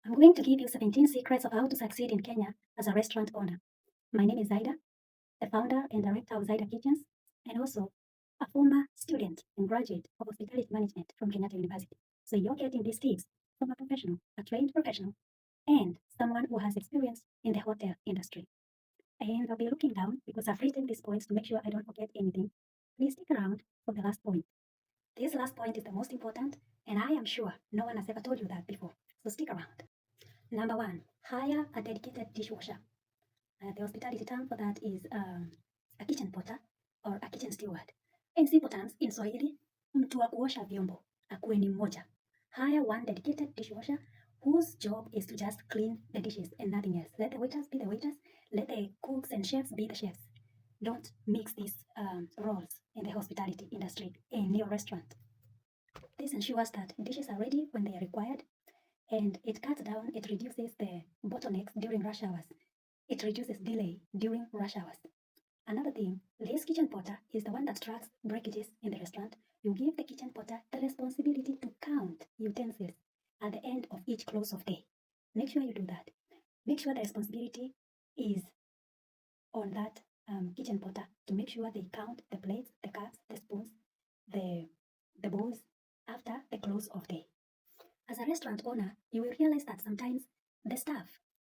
I'm going to give you 17 secrets of how to succeed in Kenya as a restaurant owner. My name is Zaida, the founder and director of Zaida Kitchens, and also a former student and graduate of hospitality management from Kenyatta University. So you're getting these tips from a professional, a trained professional, and someone who has experience in the hotel industry. And I'll be looking down because I've written these points to make sure I don't forget anything. Please stick around for the last point. This last point is the most important, and I am sure no one has ever told you that before. So stick around. Number one, hire a dedicated dishwasher. The hospitality term for that is a kitchen porter or a kitchen steward. In simple terms, in Swahili, mtu wa kuosha vyombo akuwe ni mmoja. Hire one dedicated dishwasher whose job is to just clean the dishes and nothing else. Let the waiters be the waiters. Let the cooks and chefs be the chefs. Don't mix these roles in the hospitality industry in your restaurant. This ensures that dishes are ready when they are required, and it cuts down, it reduces the bottlenecks during rush hours. It reduces delay during rush hours. Another thing, this kitchen porter is the one that tracks breakages in the restaurant. You give the kitchen porter the responsibility to count utensils at the end of each close of day. Make sure you do that. Make sure the responsibility is on that kitchen porter to make sure they count the plates, the cups, the spoons, the bowls after the close of day. As a restaurant owner, you will realize that sometimes the staff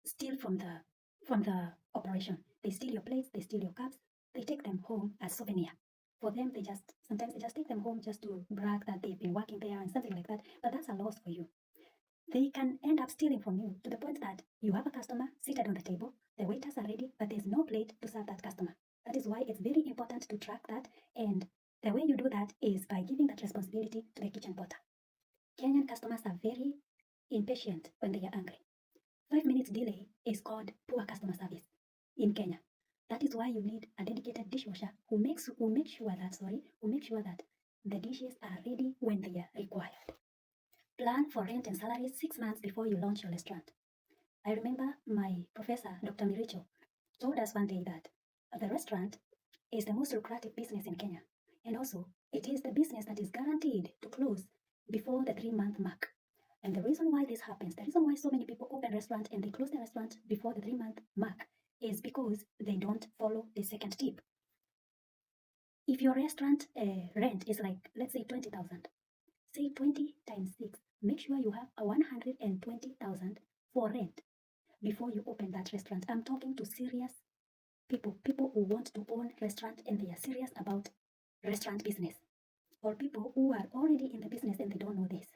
steal from the operation. They steal your plates, they steal your cups, they take them home as souvenir. For them, sometimes they just take them home just to brag that they've been working there and something like that. But that's a loss for you. They can end up stealing from you to the point that you have a customer seated on the table, the waiters are ready, but there's no plate to serve that customer. That is why it's very important to track that, and the way you do that is by giving that responsibility to the kitchen porter. Kenyan customers are very impatient when they are angry. 5 minutes delay is called poor customer service in Kenya. That is why you need a dedicated dishwasher who makes sure that the dishes are ready when they are required. Plan for rent and salaries 6 months before you launch your restaurant. I remember my professor, Dr. Miricho, told us one day that the restaurant is the most lucrative business in Kenya. And also, it is the business that is guaranteed to close before the 3-month mark. And the reason why this happens, the reason why so many people open restaurants and they close the restaurant before the 3-month mark is because they don't follow the second tip. If your restaurant rent is like, let's say 20,000, say 20 times 6, make sure you have a 120,000 for rent before you open that restaurant. I'm talking to serious people who want to own restaurant and they are serious about restaurant business, or people who are already in the business and they don't know this.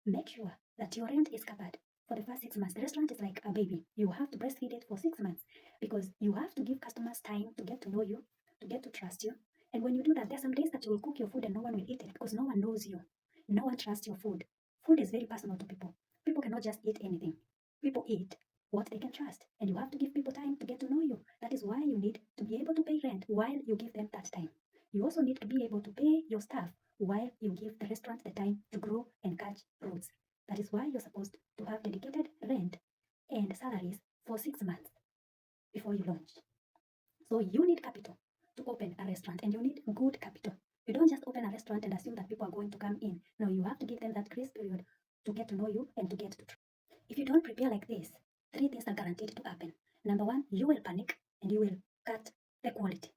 Make sure that your rent is covered for the first 6 months. The restaurant is like a baby. You have to breastfeed it for 6 months because you have to give customers time to get to know you, to get to trust you. And when you do that, there are some days that you will cook your food and no one will eat it because no one knows you. No one trusts your food. Food is very personal to people. People cannot just eat anything. People eat what they can trust, and you have to give people time to get to know you. That is why you need to be able to pay rent while you give them that time. You also need to be able to pay your staff while you give the restaurant the time to grow and catch roots. That is why you're supposed to have dedicated rent and salaries for 6 months before you launch. So you need capital to open a restaurant, and you need good capital. You don't just open a restaurant and assume that people are going to come in. No, you have to give them that grace period to get to know you and to get to trust. If you don't prepare like this, 3 things are guaranteed to happen. Number one, you will panic and you will cut the quality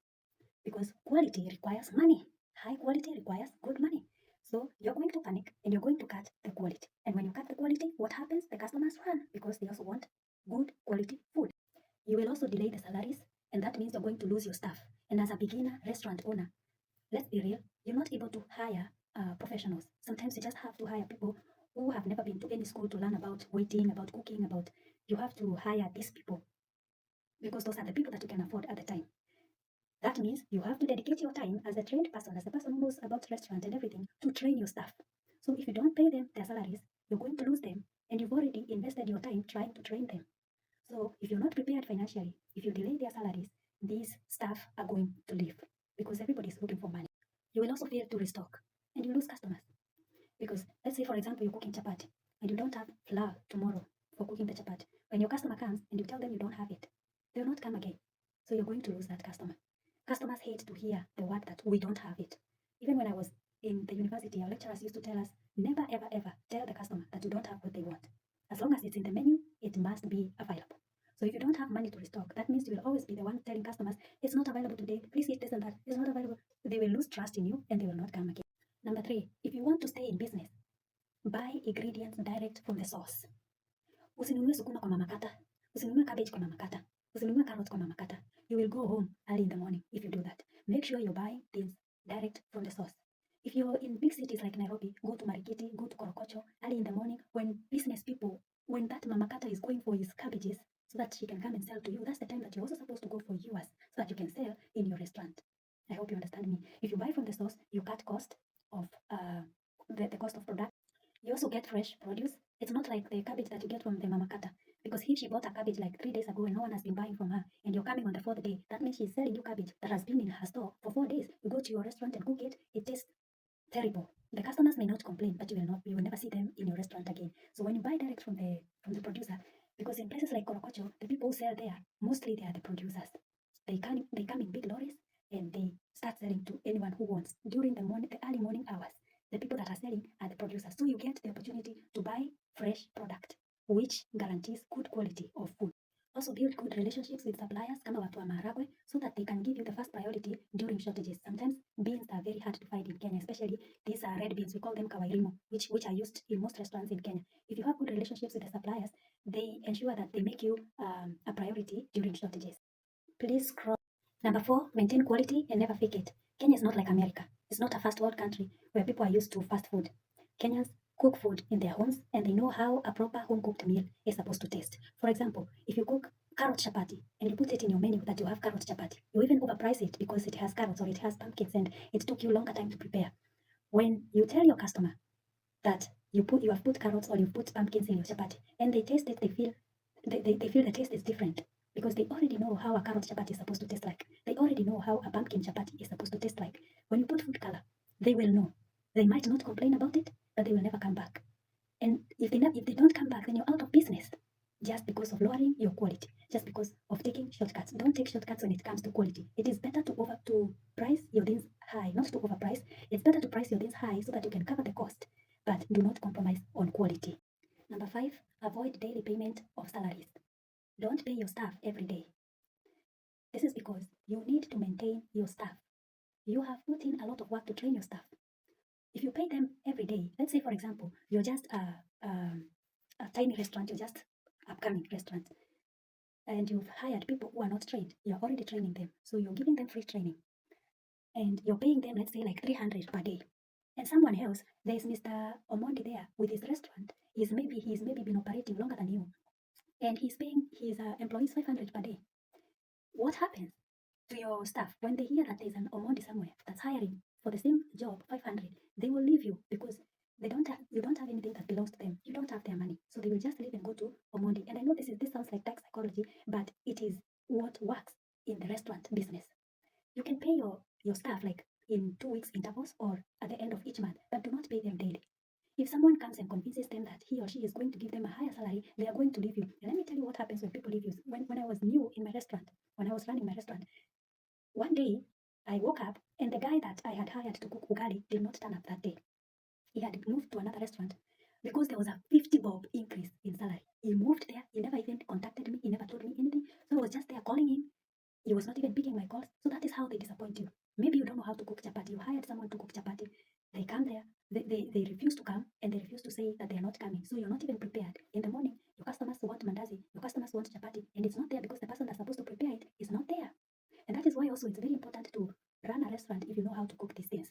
because quality requires money. High quality requires good money. So you're going to panic and you're going to cut the quality. And when you cut the quality, what happens? The customers run because they also want good quality food. You will also delay the salaries, and that means you're going to lose your staff. And as a beginner restaurant owner, let's be real, you're not able to hire professionals. Sometimes you just have to hire people who have never been to any school to learn about waiting, about cooking, about. You have to hire these people because those are the people that you can afford at the time. That means you have to dedicate your time as a trained person, as a person who knows about restaurant and everything, to train your staff. So if you don't pay them their salaries, you're going to lose them, and you've already invested your time trying to train them. So if you're not prepared financially, if you delay their salaries, these staff are going to leave because everybody's looking for money. You will also fail to restock and you lose customers. Because let's say, for example, you're cooking chapati and you don't have flour tomorrow for cooking the chapati. When your customer comes and you tell them you don't have it, they'll not come again. So you're going to lose that customer. Customers hate to hear the word that we don't have it. Even when I was in the university, our lecturers used to tell us, never ever ever tell the customer that you don't have what they want. As long long as it's in the menu, it must be available. So if you don't have money to restock, that means you will always be the one telling customers, it's not available today, please eat this and that, it's not available. They will lose trust in you and they will not come again. Number 3, if you want to stay in business, buy ingredients direct from the source. Usinunue sukuma kwa mama kata, usinunue cabbage kwa mama kata, usinunue carrots kwa mama kata. You will go home early in the morning if you do that. Make sure you buy things direct from the source. If you're in big cities like Nairobi, go to Marikiti, go to Korokocho early in the morning when business people, when that mama kata is going for his cabbages so that she can come and sell to you, that's the time that you're also supposed to go for yours so that you can sell in your restaurant. I hope you understand me. If you buy from the source, you cut cost of the cost of product. You also get fresh produce. It's not like the cabbage that you get from the mama kata, because if she bought a cabbage like 3 days ago and no one has been buying from her, and you're coming on the 4th day, that means she's selling you cabbage that has been in her store for 4 days. You go to your restaurant and cook it, it tastes terrible. The customers may not complain, but you will never see them in your restaurant again. So when you buy direct from the producer, because in places like Korokocho, the people who sell there, mostly they are the producers. They come in big lorries and they start selling to anyone who wants during the early morning hours. The people that are selling are the producers. So you get the opportunity to buy fresh product, which guarantees good quality of food. Also build good relationships with suppliers kama watu wa maharagwe so that they can give you the first priority during shortages. Sometimes beans are very hard to find in Kenya, especially these are red beans. We call them kawairimo, which are used in most restaurants in Kenya. If you have good relationships with the suppliers, they ensure that they make you a priority during shortages. Please scroll. Number 4, maintain quality and never fake it. Kenya is not like America. It's not a fast world country where people are used to fast food. Kenyans cook food in their homes and they know how a proper home cooked meal is supposed to taste. For example, if you cook carrot chapati and you put it in your menu that you have carrot chapati, you even overprice it because it has carrots or it has pumpkins and it took you longer time to prepare. When you tell your customer that you have put carrots or you put pumpkins in your chapati and they taste it, they feel the taste is different because they already know how a carrot chapati is supposed to taste like. They already know how a pumpkin chapati is supposed to taste like. When you put food color, they will know. They might not complain about it, but they will never come back. And if they don't come back, then you're out of business just because of lowering your quality, just because of taking shortcuts. Don't take shortcuts when it comes to quality. It is better to price your things high, not to overprice. It's better to price your things high so that you can cover the cost, but do not compromise on quality. Number 5, avoid daily payment of salaries. Don't pay your staff every day. This is because you need to maintain your staff. You have put in a lot of work to train your staff. If you pay them every day, let's say for example, you're just a tiny restaurant, you're just upcoming restaurant, and you've hired people who are not trained. You're already training them, so you're giving them free training, and you're paying them, let's say like 300 per day. And someone else, there's Mr. Omondi there with his restaurant. He's maybe been operating longer than you, and he's paying his employees 500 per day. What happens to your staff when they hear that there's an Omondi somewhere that's hiring for the same job 500? They will leave you because you don't have anything that belongs to them. You don't have their money, so they will just leave and go to Omondi. And I know this sounds like tax psychology, but it is what works in the restaurant business. You can pay your staff like in 2 weeks intervals or at the end of each month, but do not pay them daily. If someone comes and convinces them that he or she is going to give them a higher salary, they are going to leave you. And let me tell you what happens when people leave you. When I was new in my restaurant, when I was running my restaurant, one day I woke up and the guy that I had hired to cook ugali did not turn up that day. He had moved to another restaurant because there was a 50 bob increase in salary. He moved there. He never even contacted me. He never told me anything. So I was just there calling him. He was not even picking my calls. So that is how they disappoint you. Maybe you don't know how to cook chapati. You hired someone to cook chapati. They come there. They refuse to come and they refuse to say that they are not coming. So you're not even prepared. In the morning, your customers want mandazi. Your customers want chapati. And it's not there because the person that's supposed to prepare it is not there. And that is why also it's very important to run a restaurant if you know how to cook these things.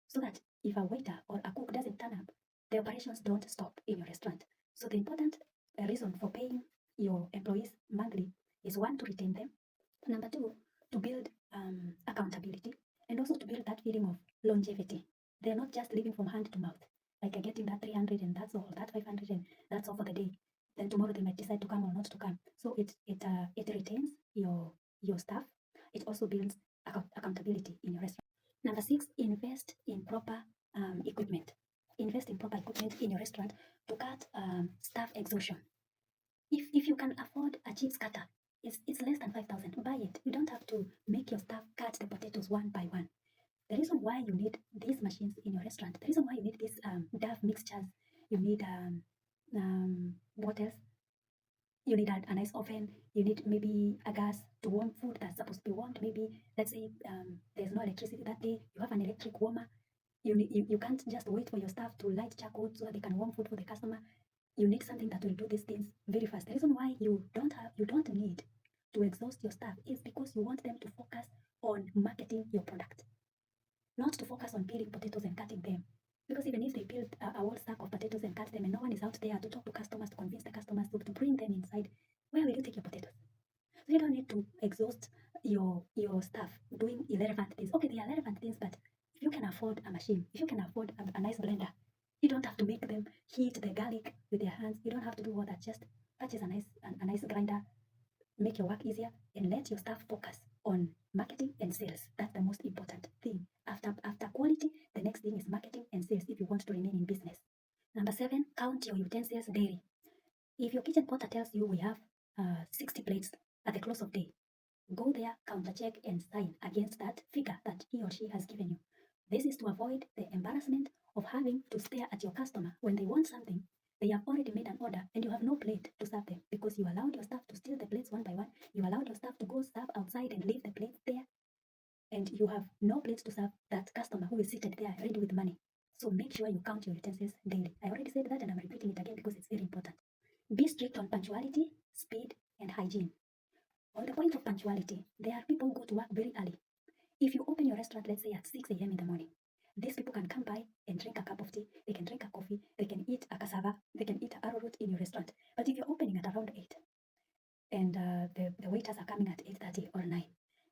So that if a waiter or a cook doesn't turn up, the operations don't stop in your restaurant. So the important reason for paying your employees monthly is 1, to retain them. Number 2, to build accountability and also to build that feeling of longevity. They're not just living from hand to mouth, like getting that 300 and that's all, that 500 and that's all for the day. Then tomorrow they might decide to come or not to come. So it retains your staff. It also builds accountability in your restaurant. Number 6, invest in proper equipment. Invest in proper equipment in your restaurant to cut staff exhaustion. If you can afford a cheap scatter, it's less than 5,000. Buy it. You don't have to make your staff cut the potatoes one by one. The reason why you need these machines in your restaurant, the reason why you need these Dove mixtures, you need What else? You need a nice oven. You need maybe a gas to warm food that's supposed to be warmed. Maybe let's say there's no electricity that day. You have an electric warmer. You can't just wait for your staff to light charcoal so that they can warm food for the customer. You need something that will do these things very fast. The reason why you don't need to exhaust your staff is because you want them to focus on marketing your product, not to focus on peeling potatoes and cutting them. Because even if they peel a whole sack of potatoes and cut them, and no one is out there to talk to customers, to convince the customers to bring them inside, where will you take your potatoes? So you don't need to exhaust your staff doing irrelevant things. Okay, they are relevant things, but if you can afford a machine, if you can afford a nice blender, you don't have to make them heat the garlic with their hands. You don't have to do all that. Just purchase a nice grinder, make your work easier, and let your staff focus on marketing and sales. That's the most important thing. After quality, the next thing is marketing and sales if you want to remain in business. Number 7, count your utensils daily. If your kitchen porter tells you we have 60 plates at the close of day, go there, counter check, and sign against that figure that he or she has given you. This is to avoid the embarrassment of having to stare at your customer when they want something. They have already made an order and you have no plate to serve them because you allowed your staff to steal the plates one by one. You allowed your staff to go serve outside and leave the plates there. And you have no plates to serve that customer who is seated there ready with money. So make sure you count your utensils daily. I already said that and I'm repeating it again because it's very important. Be strict on punctuality, speed, and hygiene. On the point of punctuality, there are people who go to work very early. If you open your restaurant, let's say at 6 a.m. in the morning, these people can come by and drink a cup of tea, they can drink a coffee, they can eat a cassava, they can eat arrowroot in your restaurant. But if you're opening at around 8 and the waiters are coming at 8:30 or 9,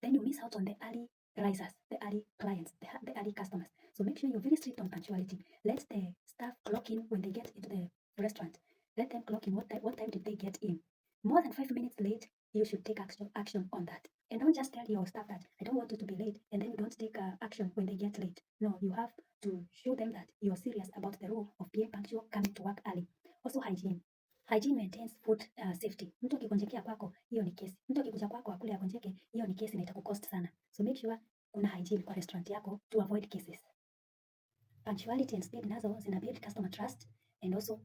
then you miss out on the early risers, the early clients, the early customers. So make sure you're very strict on punctuality. Let the staff clock in when they get into the restaurant. Let them clock in what time did they get in. More than 5 minutes late, you should take action on that. And don't just tell your staff that I don't want you to be late and then you don't take action when they get late. No, you have to show them that you're serious about the rule of being punctual, coming to work early. Also hygiene. Hygiene maintains food safety. Mtu akigonjekea kwako, hiyo ni kesi. Mtu akikuja kwako akule agonjeke, hiyo ni kesi na itakucost sana. So make sure kuna hygiene kwa restaurant yako to avoid cases. Punctuality and speed nazo zina build customer trust and also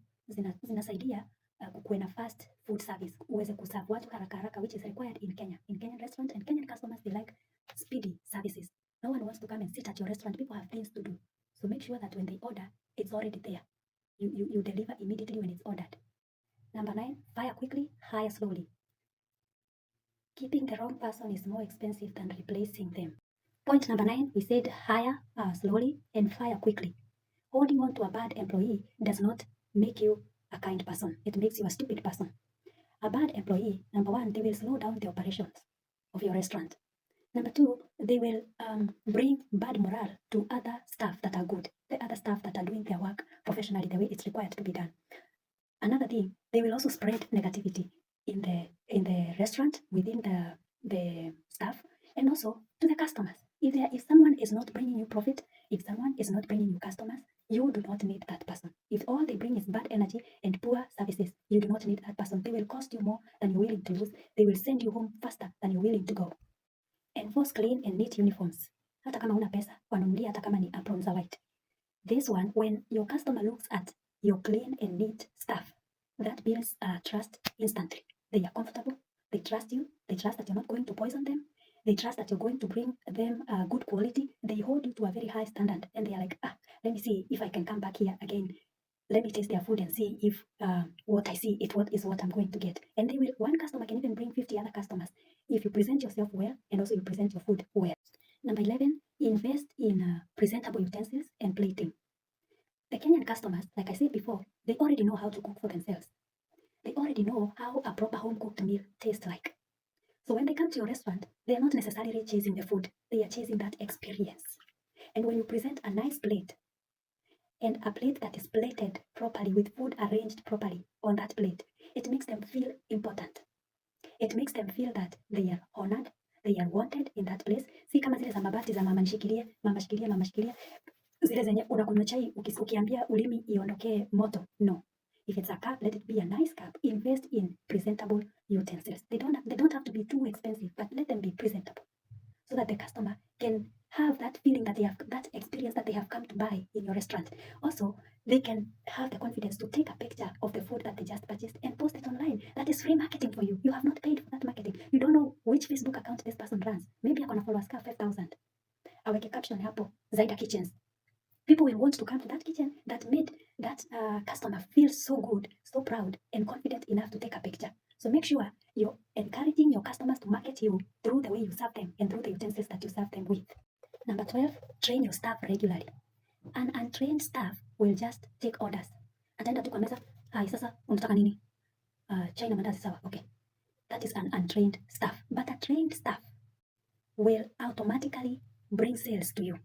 zinasaidia kukuwe na fast food service, uweze kuserve watu haraka haraka, which is required in Kenya. In Kenyan restaurant and Kenyan customers, they like speedy services. No one wants to come and sit at your restaurant. People have things to do. So make sure that when they order, it's already there. You deliver immediately when it's ordered. Number 9, fire quickly, hire slowly. Keeping the wrong person is more expensive than replacing them. Point number 9, we said hire slowly and fire quickly. Holding on to a bad employee does not make you a kind person. It makes you a stupid person. A bad employee, number 1, they will slow down the operations of your restaurant. Number 2, they will bring bad morale to other staff that are good, the other staff that are doing their work professionally the way it's required to be done. Another thing, they will also spread negativity in the restaurant, within the staff, and also to the customers. If someone is not bringing you profit, if someone is not bringing you customers, you do not need that person. If all they bring is bad energy and poor services, you do not need that person. They will cost you more than you're willing to lose. They will send you home faster than you're willing to go. Enforce clean and neat uniforms. Hata kama una pesa, wanunulia hata kama ni aprons za white. This one, when your customer looks at your clean and neat stuff, that builds trust instantly. They are comfortable, they trust you, they trust that you're not going to poison them, they trust that you're going to bring them good quality, they hold you to a very high standard, and they are like, let me see if I can come back here again. Let me taste their food and see if what I see is what I'm going to get. And they will. One customer can even bring 50 other customers if you present yourself well and also you present your food well. Number 11, invest in presentable utensils and plating. The Kenyan customers, like I said before, they already know how to cook for themselves. They already know how a proper home-cooked meal tastes like. So when they come to your restaurant, they are not necessarily chasing the food. They are chasing that experience. And when you present a nice plate, and a plate that is plated properly with food arranged properly on that plate, it makes them feel important. It makes them feel that they are honored, they are wanted in that place. Si kama zile za mabati za mama nishikilie, mama shikilia, zile zenye unakunywa chai ukiambia ulimi iondokee moto. No. If it's a cup, let it be a nice cup. Invest in presentable utensils. They don't have to be too expensive, but let them be presentable so that the customer can have that feeling that they have that experience that they have come to buy in your restaurant. Also, they can have the confidence to take a picture of the food that is free marketing for you. You have not paid for that marketing. You don't know which Facebook account this person runs. Maybe akona followers ka 5,000. Aweke caption hapo, Zaida Kitchens. People will want to come to that kitchen that made that customer feel so good, so proud, and confident enough to take a picture. So make sure you're encouraging your customers to market you through the way you serve them and through the utensils that you serve them with. Number 12, train your staff regularly. An untrained staff will just take orders. Ataenda tu kwa meza, hai sasa unataka nini? Chai na mandazi sawa. Okay. That is an untrained staff. But a trained staff will automatically bring sales to you.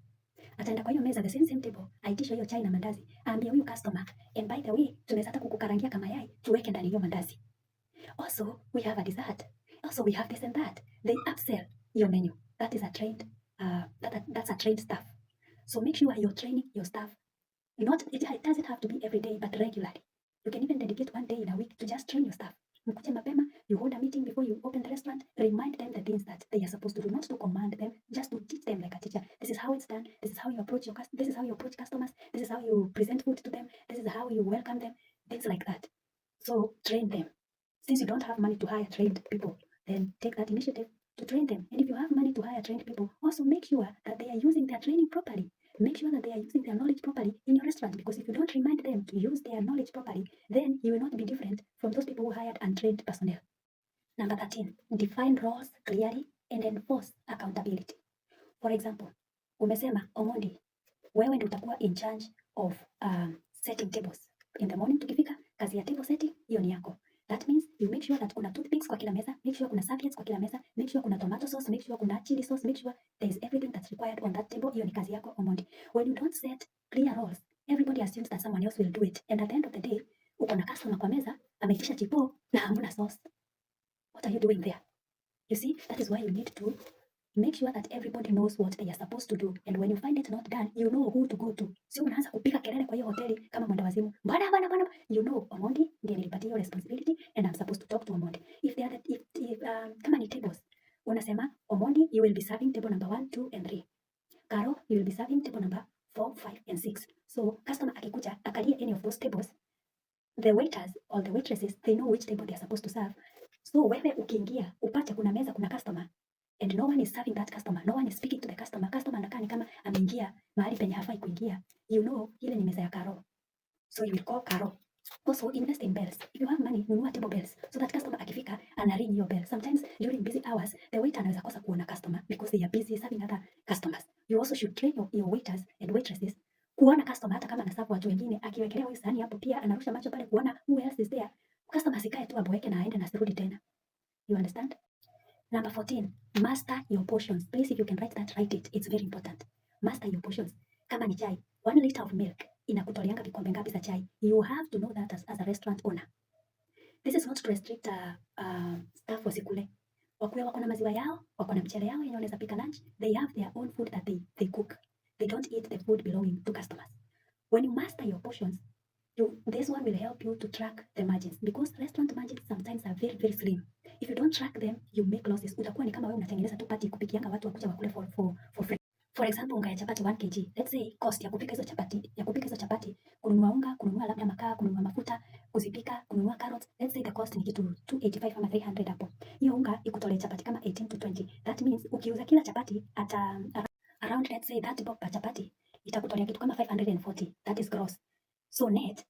Ataenda kwa hiyo meza, the same table, aitisha hiyo chai na mandazi, aambie huyu customer, and by the way, tunaweza hata kukukarangia kama yai, tuweke ndani hiyo mandazi. Also, we have a dessert. Also, we have this and that. They upsell your menu. That is a trained, that's a trained staff. So make sure you're training your staff. It doesn't have to be every day, but regularly. You can even dedicate one day in a week to just train your staff. Mkuje mapema, you hold a meeting before you open the restaurant, remind them the things that they are supposed to do, not to command them, just to teach them like a teacher. This is how it's done. This is how you approach your customers. This is how you approach customers. This is how you present food to them. This is how you welcome them. Things like that. So train them. Since you don't have money to hire trained people, then take that initiative to train them. And if you have money to hire trained people, also make sure that they are using their training properly. Make sure that they are using their knowledge properly in your restaurant, because if you don't remind them to use their knowledge properly, then you will not be different from those people who hired untrained personnel. Number 13, define roles clearly and enforce accountability. For example, umesema Omondi, wewe ndio utakuwa in charge of setting tables. In the morning tukifika, kazi ya table setting, hiyo ni yako. That means you make sure that kuna toothpicks kwa kila meza, make sure kuna serviettes kwa kila meza, make sure kuna tomato sauce, make sure kuna chili sauce, make sure there is everything that's required on that table. Hiyo ni kazi yako Omondi. When you don't set clear roles, everybody assumes that someone else will do it. And at the end of the day, uko na customer kwa meza, ameitisha chipo na hamna sauce. What are you doing there? You see, that is why you need to make sure that everybody knows what they are supposed to do, and when you find it not done, you know who to go to. Sio unaanza kupiga kelele kwa hiyo hoteli kama mwenda wazimu. Bana. You know, Omondi ndiye nilipatia hiyo responsibility and I'm supposed to talk to Omondi. If they are kama ni tables, unasema Omondi, you will be serving table number 1, 2 and 3. Karo, you will be serving table number 4, 5 and 6. So customer akikuja akalia any of those tables, the waiters or the waitresses, they know which table they are supposed to serve. So wewe ukiingia upate kuna meza kuna customer and no one is serving that customer, no one is speaking to the customer, customer anakaa ni kama ameingia mahali penye hafai kuingia, you know ile ni meza ya Karo, so you will call Karo. Also invest in bells. If you have money, nunua table bells so that customer akifika ana ring your bell. Sometimes during busy hours the waiter anaweza kosa kuona customer because they are busy serving other customers. You also should train your waiters and waitresses kuona customer, hata kama anaserve watu wengine, akiwekelea hiyo sahani hapo pia anarusha macho pale kuona who else is there. Customer asikae tu aboeke na aende na asirudi tena. You understand? Number 14, master your portions. Please, if you can write that, write it. It's very important. Master your portions. Kama ni chai, 1 liter of milk inakutoleanga vikombe ngapi za chai? You have to know that as a restaurant owner. This is not to restrict staff wasikule. Wakuwe wako na maziwa yao, wako na mchele yao yenye wanaweza pika lunch. They have their own food that they cook. They don't eat the food belonging to customers. When you master your portions, this one will help you to track the margins, because restaurant margins sometimes are very, very slim. If you don't track them, you make losses. Utakuwa ni kama wewe unatengeneza tu party kupikianga watu wakuja wakule for free. For example, unga ya chapati 1 kg. Let's say cost ya kupika hizo chapati, kununua unga, kununua labda makaa, kununua mafuta, kuzipika, kununua carrots. Let's say the cost ni kitu 285 ama 300 hapo. Hiyo unga ikutolee chapati kama 18 to 20. That means ukiuza kila chapati at around, let's say, that bob per chapati, itakutolea kitu kama 540. That is gross. So net,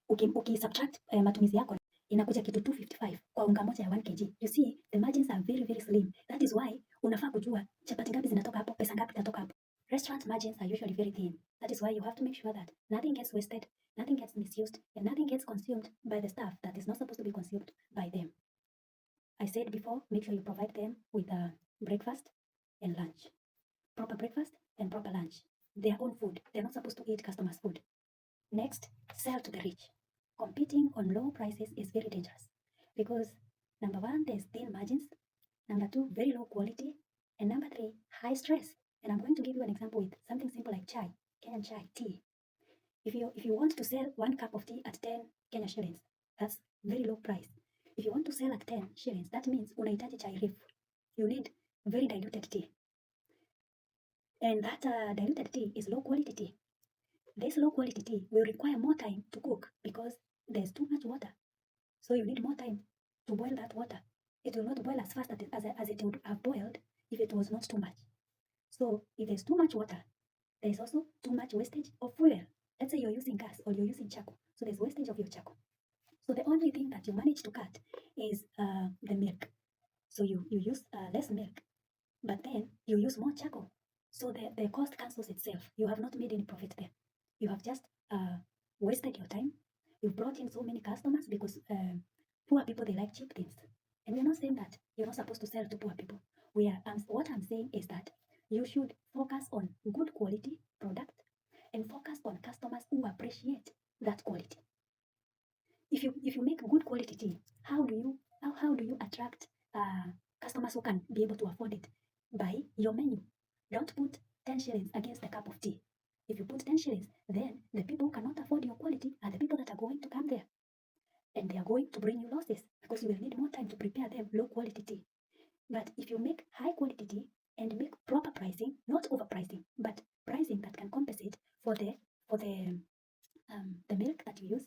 subtract matumizi yako, inakuja kitu 255 kwa unga moja ya 1 kg. You see, the margins are very, very slim. That is why unafaa kujua chapati ngapi zinatoka hapo, pesa ngapi itatoka hapo. Restaurant margins are usually very thin. That is why you have to make sure that nothing gets wasted, nothing gets misused, and nothing gets consumed by the staff that is not supposed to be consumed by them. I said before, make sure you provide them with breakfast and lunch. Proper breakfast and proper lunch. Their own food. They're not supposed to eat customers' food. Next, sell to the rich. Competing on low prices is very dangerous because number 1, there's thin margins. Number 2, very low quality. And number 3, high stress. And I'm going to give you an example with something simple like chai, Kenyan chai, tea. If you want to sell 1 cup of tea at 10 Kenya shillings, that's very low price. If you want to sell at 10 shillings, that means unahitaji chai refu. You need very diluted tea. And that diluted tea is low quality tea. This low quality tea will require more time to cook because there's too much water. So you need more time to boil that water. It will not boil as fast as it would have boiled if it was not too much. So if there's too much water, there is also too much wastage of fuel. Let's say you're using gas or you're using charcoal, so there's wastage of your charcoal. So the only thing that you manage to cut is the milk. So you use less milk, but then you use more charcoal. So the cost cancels itself. You have not made any profit there. You have just wasted your time. You've brought in so many customers because poor people, they like cheap things. And we're not saying that you're not supposed to sell to poor people. What I'm saying is that you should focus on good quality product and focus on customers who appreciate that quality. If you make good quality tea, how do you attract customers who can be able to afford it? By your menu. Don't put 10 shillings against a cup of tea. If you put 10 shillings, then the people who cannot afford your quality are the people that are going to come there. And they are going to bring you losses because you will need more time to prepare them low quality tea. But if you make high quality tea and make proper pricing, not overpricing, but pricing that can compensate for the milk that you use,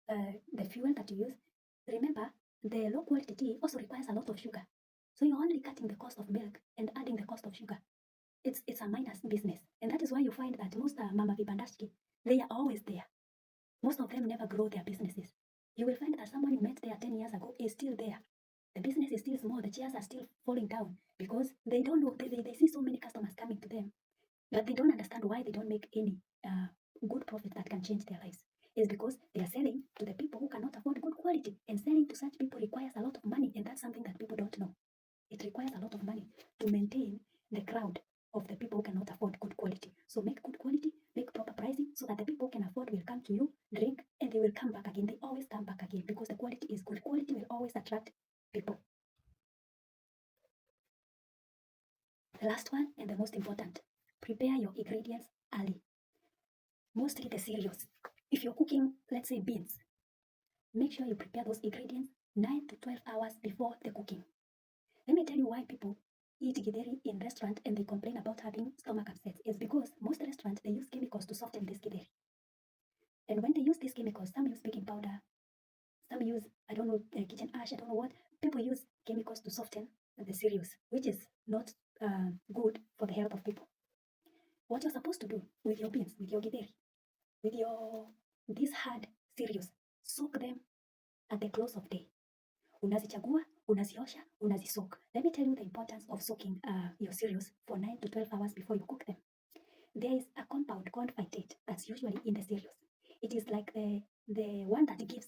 the fuel that you use. Remember, the low quality tea also requires a lot of sugar. So you're only cutting the cost of milk and adding the cost of sugar. It's a minus business. And that is why you find that most mama vibandashki, they are always there. Most of them never grow their businesses. You will find that someone you met there 10 years ago is still there. The business is still small, the chairs are still falling down because they don't know, they see so many customers coming to them, but they don't understand why they don't make any good profit that can change their lives. Is because they are selling to the people who cannot afford good quality, and selling to such people requires a lot of money, and that's something that people don't know. It requires a lot of money to maintain the crowd of the people who cannot afford good quality. So make good quality, make proper pricing so that the people who can afford will come to you, drink, and they will come back again. They always come back again because the quality is good. Quality will always attract people. The last one and the most important, prepare your ingredients early. Mostly the cereals. If you're cooking, let's say beans, make sure you prepare those ingredients 9 to 12 hours before the cooking. Let me tell you why people eat githeri in restaurant and they complain about having stomach upsets. It's because most restaurants, they use chemicals to soften this githeri. And when they use these chemicals, some use baking powder, some use, I don't know, kitchen ash, I don't know what. People use chemicals to soften the cereals, which is not good for the health of people. What you're supposed to do with your beans, with your githeri, with your these hard cereals, soak them at the close of day. Unazichagua, unaziosha, unazisoak. Let me tell you the importance of soaking your cereals for 9 to 12 hours before you cook them. There is a compound called phytate that's usually in the cereals. It is like the one that gives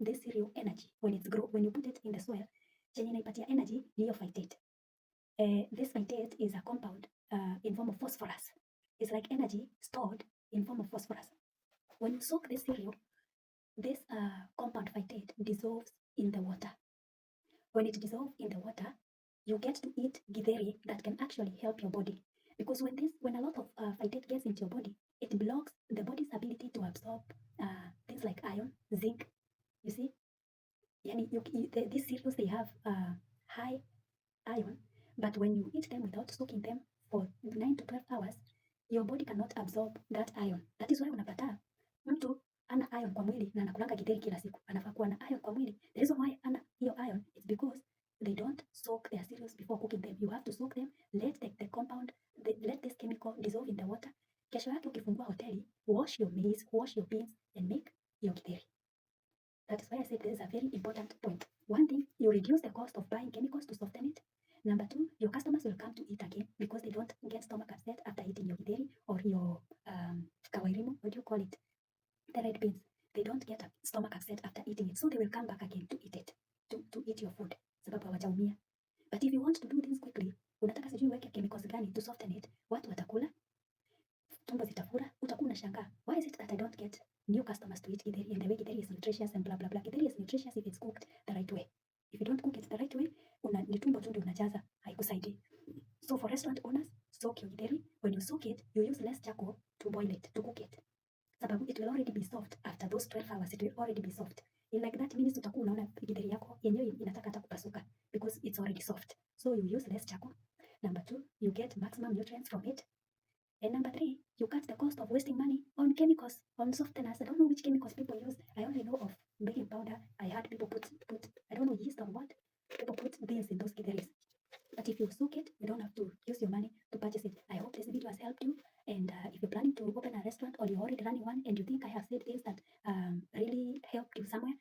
this cereal energy when it's when you put it in the soil. Chenye inaipatia energy ni hiyo phytate. This phytate is a compound in form of phosphorus. It's like energy stored in form of phosphorus. When you soak this cereal, this compound phytate dissolves in the water. When it dissolves in the water, you get to eat githeri that can actually help your body. Because when a lot of phytate gets into your body, it blocks the body's ability to absorb things like iron, zinc. You see, these cereals, they have high iron, but when you eat them without soaking them for 9 to 12 hours, your body cannot absorb that iron. That is why unapata mtu ana iron kwa mwili na anakulanga githeri kila siku, anafaa kuwa na iron kwa mwili. The reason why ana hiyo iron is because they don't soak their cereals before cooking them. You have to soak them, let the compound, let this chemical dissolve in the water. Kesho yake ukifungua hoteli, wash your maize, wash your beans and make your githeri. That is why I said this is a very important point. One thing, you reduce the cost of buying chemicals to soften it. Number two, your customers will come to eat again because they don't get stomach upset after eating your githeri or your kawairimu, what do you call it? The red beans. They don't get a stomach upset after eating it, so they will come back again to eat it, to eat your food, sababu hawajaumia. But if you want to do things quickly, unataka sijui weke chemicals gani to soften it, watu watakula, tumbo zitafura, utakuwa unashangaa. Why is it that I don't get new customers to eat githeri, and the way githeri is nutritious and blah blah blah. Githeri is nutritious if it's cooked the right way. If you don't cook it the right way, ni tumbo tu ndio unajaza, haikusaidii. So for restaurant owners, soak your githeri. When you soak it, you use less charcoal to boil it, to cook it. Sababu it will already be soft after those 12 hours. It will already be soft. In like that minutes utakuwa unaona githeri yako yenyewe inataka hata kupasuka because it's already soft. So you use less charcoal. Number two, you get maximum nutrients from it. And number three, you cut the cost of wasting money on chemicals, on softeners. I don't know which chemicals people use. I only know of baking powder. I heard people put I don't know, beans in those githeris. But if you soak it, you don't have to use your money to purchase it. I hope this video has helped you. And if you're planning to open a restaurant or you're already running one and you think I have said things that really helped you somewhere,